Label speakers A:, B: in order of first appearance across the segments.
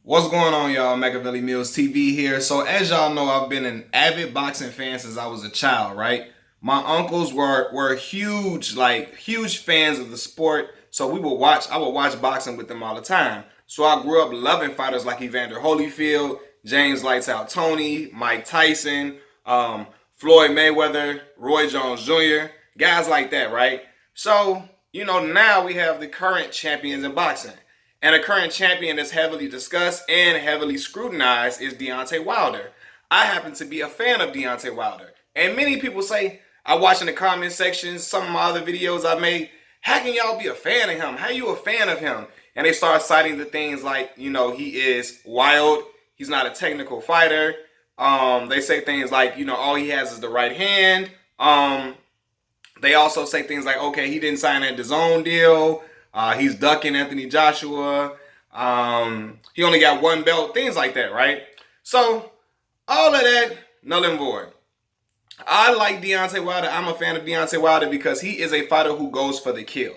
A: What's going on, y'all? Machiavelli Mills TV here. So, as y'all know, I've been an avid boxing fan since I was a child, right? My uncles were huge, huge fans of the sport. So I would watch boxing with them all the time. So I grew up loving fighters like Evander Holyfield, James Lights Out Tony, Mike Tyson, Floyd Mayweather, Roy Jones Jr., guys like that, right? So, now we have the current champions in boxing. And a current champion that's heavily discussed and heavily scrutinized is Deontay Wilder. I happen to be a fan of Deontay Wilder. And many people say, I watch in the comment section some of my other videos I made, how can y'all be a fan of him? How you a fan of him? And they start citing the things like, he is wild. He's not a technical fighter. They say things like, all he has is the right hand. They also say things like, okay, he didn't sign that DAZN deal. He's ducking Anthony Joshua. He only got one belt. Things like that, right? So, all of that, null and void. I like Deontay Wilder. I'm a fan of Deontay Wilder because he is a fighter who goes for the kill.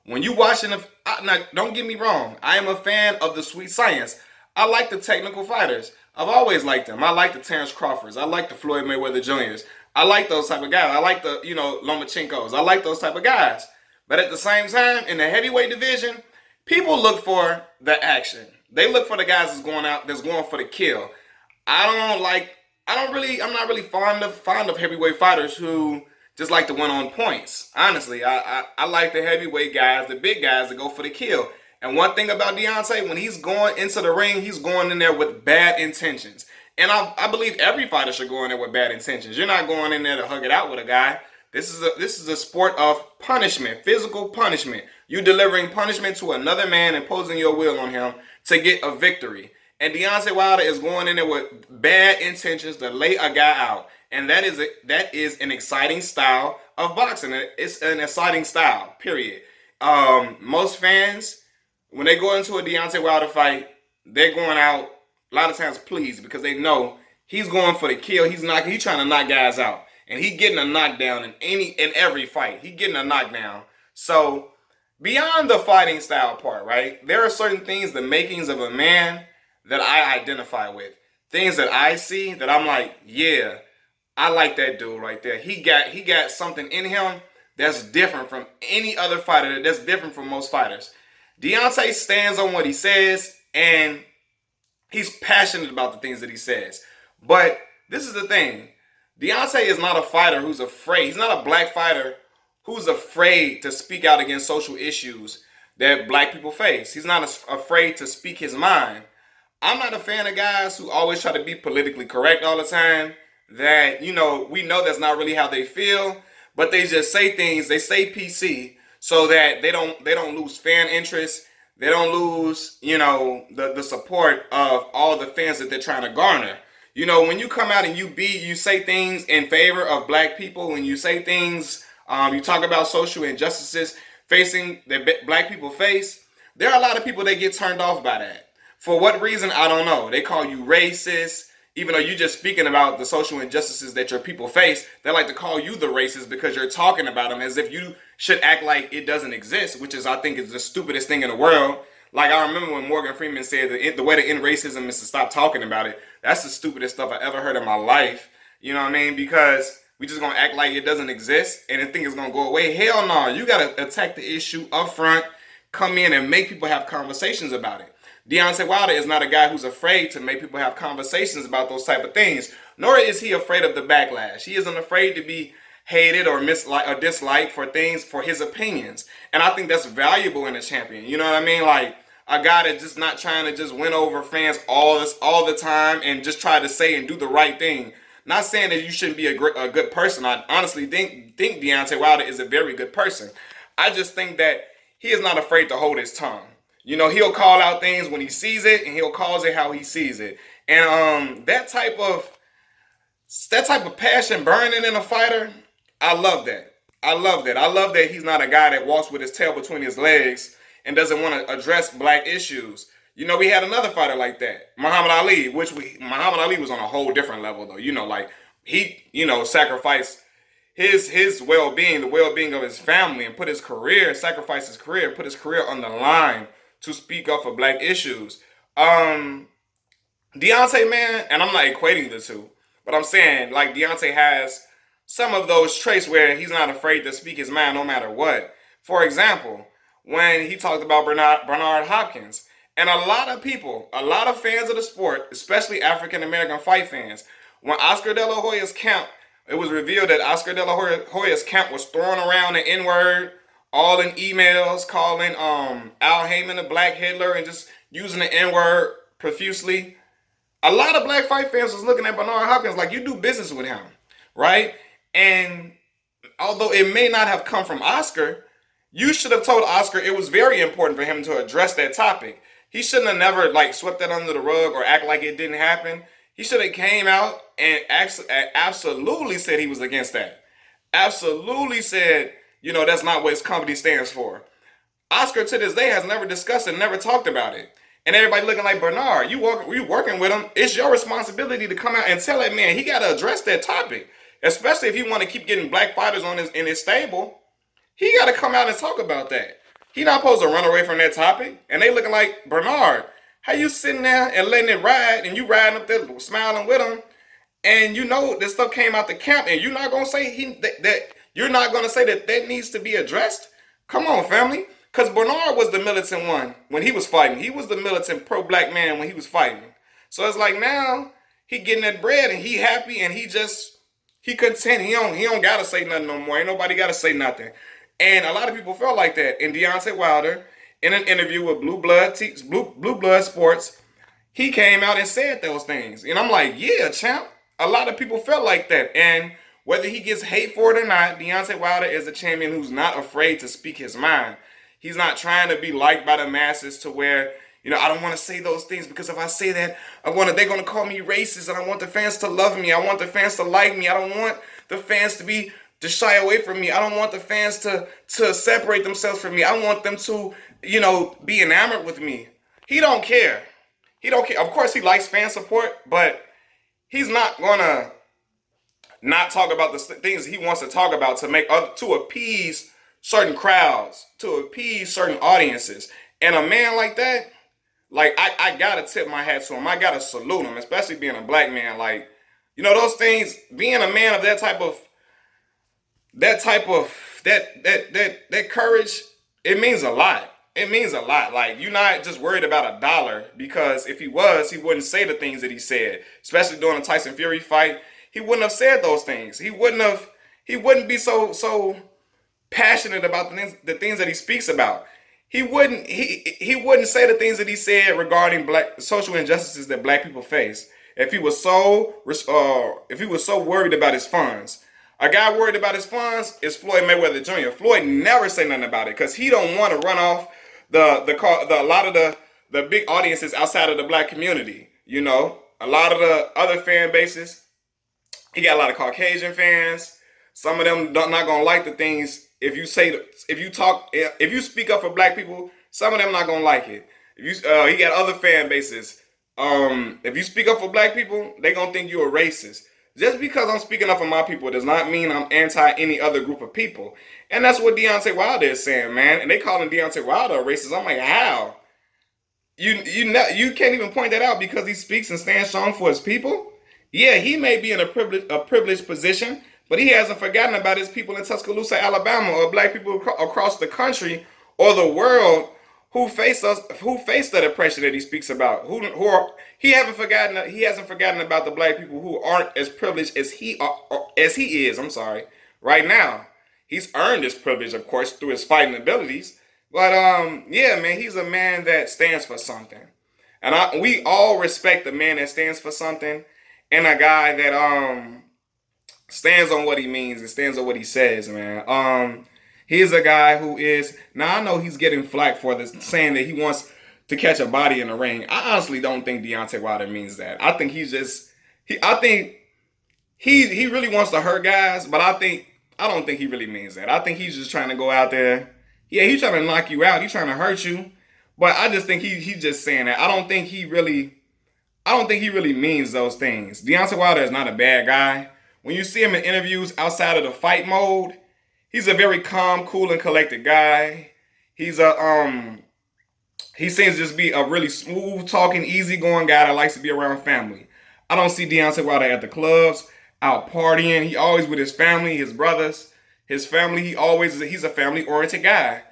A: When you watching, now, don't get me wrong. I am a fan of the sweet science. I like the technical fighters. I've always liked them. I like the Terrence Crawfords. I like the Floyd Mayweather Jr.'s. I like those type of guys. I like the, Lomachenkos. I like those type of guys. But at the same time, in the heavyweight division, people look for the action. They look for the guys that's going for the kill. I'm not really fond of heavyweight fighters who just like to win on points. Honestly, I like the heavyweight guys, the big guys that go for the kill. And one thing about Deontay, when he's going into the ring, he's going in there with bad intentions. And I believe every fighter should go in there with bad intentions. You're not going in there to hug it out with a guy. This is a sport of punishment, physical punishment. You delivering punishment to another man, imposing your will on him to get a victory. And Deontay Wilder is going in there with bad intentions to lay a guy out. And that is an exciting style of boxing. It's an exciting style, period. Most fans, when they go into a Deontay Wilder fight, they're going out a lot of times pleased because they know he's going for the kill. He's trying to knock guys out. And he getting a knockdown in every fight. He getting a knockdown. So beyond the fighting style part, right? There are certain things, the makings of a man, that I identify with. Things that I see that I'm like, yeah, I like that dude right there. He got something in him that's different from any other fighter. That's different from most fighters. Deontay stands on what he says, and he's passionate about the things that he says. But this is the thing. Deontay is not a fighter who's afraid. He's not a black fighter who's afraid to speak out against social issues that black people face. He's not afraid to speak his mind. I'm not a fan of guys who always try to be politically correct all the time. That, we know that's not really how they feel, but they just say things, they say PC so that they don't lose fan interest. They don't lose, the support of all the fans that they're trying to garner. When you come out and you say things in favor of black people, when you say things, you talk about social injustices facing that black people face, there are a lot of people that get turned off by that. For what reason, I don't know. They call you racist, even though you're just speaking about the social injustices that your people face. They like to call you the racist because you're talking about them as if you should act like it doesn't exist, which I think is the stupidest thing in the world. Like, I remember when Morgan Freeman said that the way to end racism is to stop talking about it. That's the stupidest stuff I ever heard in my life. You know what I mean? Because we just gonna act like it doesn't exist and the thing is gonna go away. Hell no. You gotta attack the issue up front, come in and make people have conversations about it. Deontay Wilder is not a guy who's afraid to make people have conversations about those type of things. Nor is he afraid of the backlash. He isn't afraid to be hated or disliked for his opinions. And I think that's valuable in a champion. You know what I mean? Like, a guy that's just not trying to just win over fans all the time and just try to say and do the right thing. Not saying that you shouldn't be a good person. I honestly think Deontay Wilder is a very good person. I just think that he is not afraid to hold his tongue. He'll call out things when he sees it, and he'll call it how he sees it. And that type of passion burning in a fighter, I love that. I love that. I love that he's not a guy that walks with his tail between his legs and doesn't want to address black issues. We had another fighter like that, Muhammad Ali, Muhammad Ali was on a whole different level though. He, sacrificed his well-being, the well-being of his family, and sacrificed his career, put his career on the line to speak up for black issues. Um, Deontay, man, and I'm not equating the two, but I'm saying like Deontay has some of those traits where he's not afraid to speak his mind no matter what. For example, when he talked about Bernard Hopkins, and a lot of people, a lot of fans of the sport, especially African American fight fans, when Oscar De La Hoya's camp, it was revealed that Oscar De La Hoya's camp was throwing around the N word, all in emails, calling Al Heyman a black Hitler and just using the N word profusely. A lot of black fight fans was looking at Bernard Hopkins like, you do business with him, right? And although it may not have come from Oscar, you should have told Oscar it was very important for him to address that topic. He shouldn't have never like swept that under the rug or act like it didn't happen. He should have came out and absolutely said he was against that. Absolutely said, that's not what his company stands for. Oscar to this day has never discussed it, never talked about it. And everybody looking like, Bernard, you working with him. It's your responsibility to come out and tell that man he got to address that topic. Especially if he want to keep getting black fighters in his stable. He got to come out and talk about that. He not supposed to run away from that topic. And they looking like, Bernard, how you sitting there and letting it ride and you riding up there smiling with him, and this stuff came out the camp, and you're not gonna say that you're not gonna say that needs to be addressed? Come on, family. Because Bernard was the militant one when he was fighting. He was the militant pro-black man when he was fighting. So it's like now he getting that bread and he happy and he content. He don't gotta say nothing no more. Ain't nobody gotta say nothing. And a lot of people felt like that. And Deontay Wilder, in an interview with Blue Blood Sports, he came out and said those things. And I'm like, yeah, champ. A lot of people felt like that. And whether he gets hate for it or not, Deontay Wilder is a champion who's not afraid to speak his mind. He's not trying to be liked by the masses to where, I don't want to say those things because if I say that, they're going to call me racist, and I want the fans to love me. I want the fans to like me. I don't want the fans to shy away from me. I don't want the fans to separate themselves from me. I want them to, be enamored with me. He don't care. He don't care. Of course, he likes fan support, but he's not going to not talk about the things he wants to talk about to appease certain crowds, to appease certain audiences. And a man like that, like I gotta tip my hat to him. I gotta salute him, especially being a black man. Like, those things, being a man of that courage, it means a lot. It means a lot. Like, you're not just worried about a dollar, because if he was, he wouldn't say the things that he said. Especially during the Tyson Fury fight, he wouldn't have said those things. He wouldn't be so passionate about the things that he speaks about. He wouldn't say the things that he said regarding black social injustices that black people face if he was so worried about his funds. A guy worried about his funds is Floyd Mayweather Jr. Floyd never say nothing about it because he don't want to run off a lot of the big audiences outside of the black community. A lot of the other fan bases, he got a lot of Caucasian fans. Some of them not gonna like the things if you speak up for black people. Some of them not gonna like it. He got other fan bases. If you speak up for black people, they gonna think you're a racist. Just because I'm speaking up for my people does not mean I'm anti any other group of people. And that's what Deontay Wilder is saying, man. And they calling Deontay Wilder a racist. I'm like, how? You can't even point that out because he speaks and stands strong for his people. Yeah, he may be in a privileged position, but he hasn't forgotten about his people in Tuscaloosa, Alabama, or black people across the country or the world who face the oppression that he speaks about. He hasn't forgotten about the black people who aren't as privileged as he is. I'm sorry. Right now, he's earned this privilege, of course, through his fighting abilities. But yeah, man, he's a man that stands for something, and we all respect the man that stands for something, and a guy that stands on what he means and stands on what he says, man. He's a guy who is, now I know he's getting flack for this, saying that he wants to catch a body in the ring. I honestly don't think Deontay Wilder means that. I think he really wants to hurt guys, but I don't think he really means that. I think he's just trying to go out there. Yeah, he's trying to knock you out. He's trying to hurt you. But I just think he's just saying that. I don't think he really means those things. Deontay Wilder is not a bad guy. When you see him in interviews outside of the fight mode, he's a very calm, cool, and collected guy. He's He seems to just be a really smooth talking, easygoing guy that likes to be around family. I don't see Deontay Wilder at the clubs, out partying. He always with his family, his brothers, his family. He's a family oriented guy.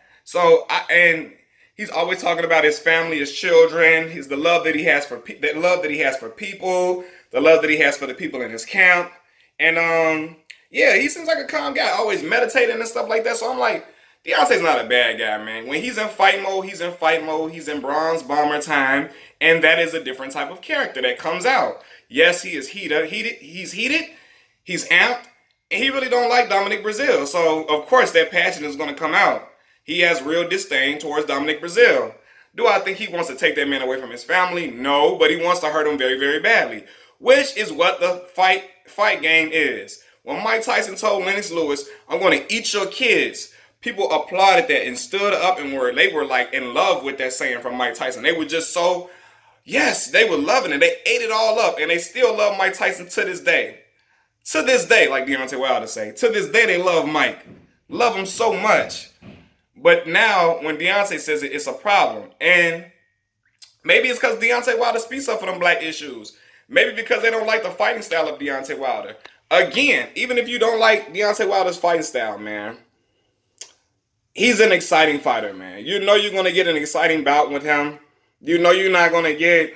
A: And he's always talking about his family, his children, the love that he has for that love that he has for people, the love that he has for the people in his camp, and yeah, he seems like a calm guy, always meditating and stuff like that. So I'm like, Deontay's not a bad guy, man. When he's in fight mode, he's in fight mode. He's in bronze bomber time, and that is a different type of character that comes out. Yes, he is heated, he's amped, and he really don't like Dominic Brazil. So of course that passion is going to come out. He has real disdain towards Dominic Brazil. Do I think he wants to take that man away from his family? No, but he wants to hurt him very, very badly, which is what the fight game is. When Mike Tyson told Lennox Lewis, "I'm going to eat your kids," people applauded that and stood up and they were like in love with that saying from Mike Tyson. They were just so, yes, they were loving it. They ate it all up, and they still love Mike Tyson to this day. To this day, like Deontay Wilder say, to this day they love Mike. Love him so much. But now, when Deontay says it, it's a problem. And maybe it's because Deontay Wilder speaks up for them black issues. Maybe because they don't like the fighting style of Deontay Wilder. Again, even if you don't like Deontay Wilder's fighting style, man, he's an exciting fighter, man. You know you're going to get an exciting bout with him. You know you're not going to get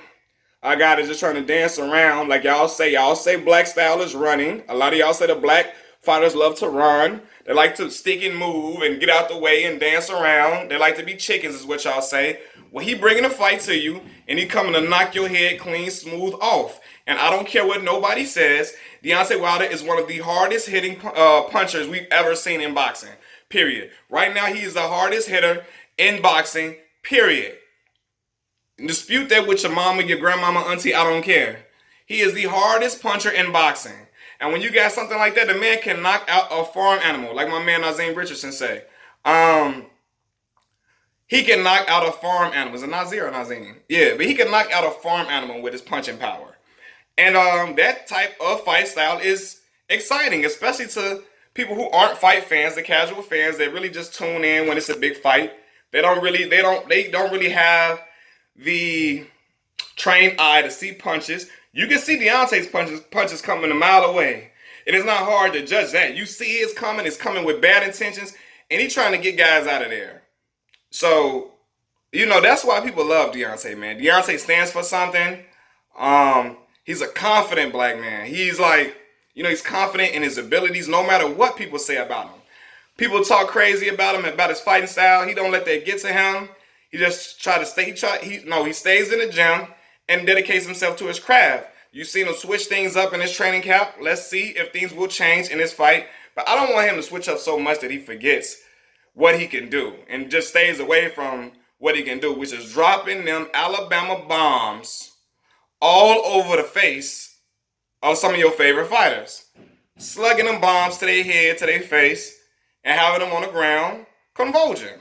A: a guy that's just trying to dance around. Like y'all say black style is running. A lot of y'all say the black fighters love to run. They like to stick and move and get out the way and dance around. They like to be chickens is what y'all say. Well, he bringing a fight to you, and he coming to knock your head clean, smooth off. And I don't care what nobody says. Deontay Wilder is one of the hardest hitting punchers we've ever seen in boxing. Period. Right now, he is the hardest hitter in boxing. Period. Dispute that with your mama, your grandmama, auntie. I don't care. He is the hardest puncher in boxing. And when you got something like that, the man can knock out a farm animal, like my man Nazim Richardson say. He can knock out a farm animal. Is it Nazir or Nazim? Yeah, but he can knock out a farm animal with his punching power. And that type of fight style is exciting, especially to people who aren't fight fans, the casual fans that really just tune in when it's a big fight. They don't really have the trained eye to see punches. You can see Deontay's punches coming a mile away. It is not hard to judge that. You see it's coming with bad intentions, and he's trying to get guys out of there. So, that's why people love Deontay, man. Deontay stands for something. He's a confident black man. He's like, he's confident in his abilities no matter what people say about him. People talk crazy about him, about his fighting style. He don't let that get to him. He just he stays in the gym and dedicates himself to his craft. You've seen him switch things up in his training camp. Let's see if things will change in this fight. But I don't want him to switch up so much that he forgets what he can do and just stays away from what he can do, which is dropping them Alabama bombs all over the face of some of your favorite fighters. Slugging them bombs to their head, to their face, and having them on the ground convulsing.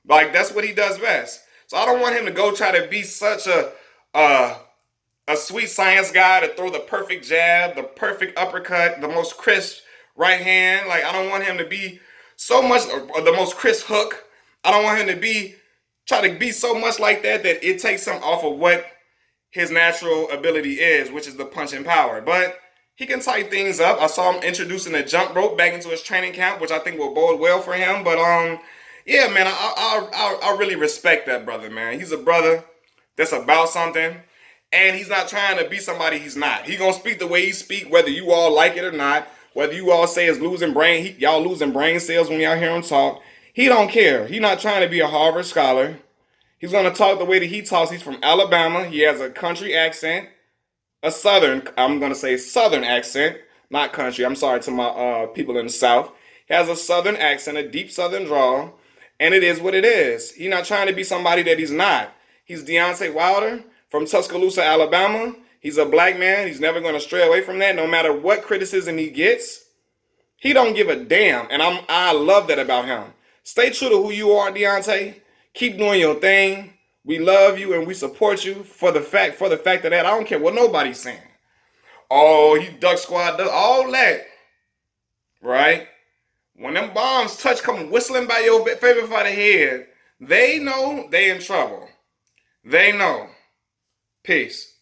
A: Like, that's what he does best. So I don't want him to go try to be such a sweet science guy to throw the perfect jab, the perfect uppercut, the most crisp right hand. Like, I don't want him to be so much, or the most crisp hook. I don't want him to try to be so much like that it takes him off of what his natural ability is, which is the punching power. But he can tighten things up. I saw him introducing a jump rope back into his training camp, which I think will bode well for him. But yeah, man, I really respect that brother, man. He's a brother that's about something, and he's not trying to be somebody he's not. He gonna speak the way he speak, whether you all like it or not, whether you all say it's y'all losing brain cells when y'all hear him talk. He don't care. He's not trying to be a Harvard scholar. He's gonna talk the way that he talks. He's from Alabama. He has a country accent, I'm gonna say southern accent, not country. I'm sorry to my people in the South. He has a southern accent, a deep southern drawl. And it is what it is. He's not trying to be somebody that he's not. He's Deontay Wilder from Tuscaloosa, Alabama. He's a black man. He's never going to stray away from that. No matter what criticism he gets, he don't give a damn. And I love that about him. Stay true to who you are, Deontay. Keep doing your thing. We love you and we support you for the fact of that. I don't care what nobody's saying. Oh, he duck squad does all that. Right? When them bombs come whistling by your favorite fighter head, they know they in trouble. They know. Peace.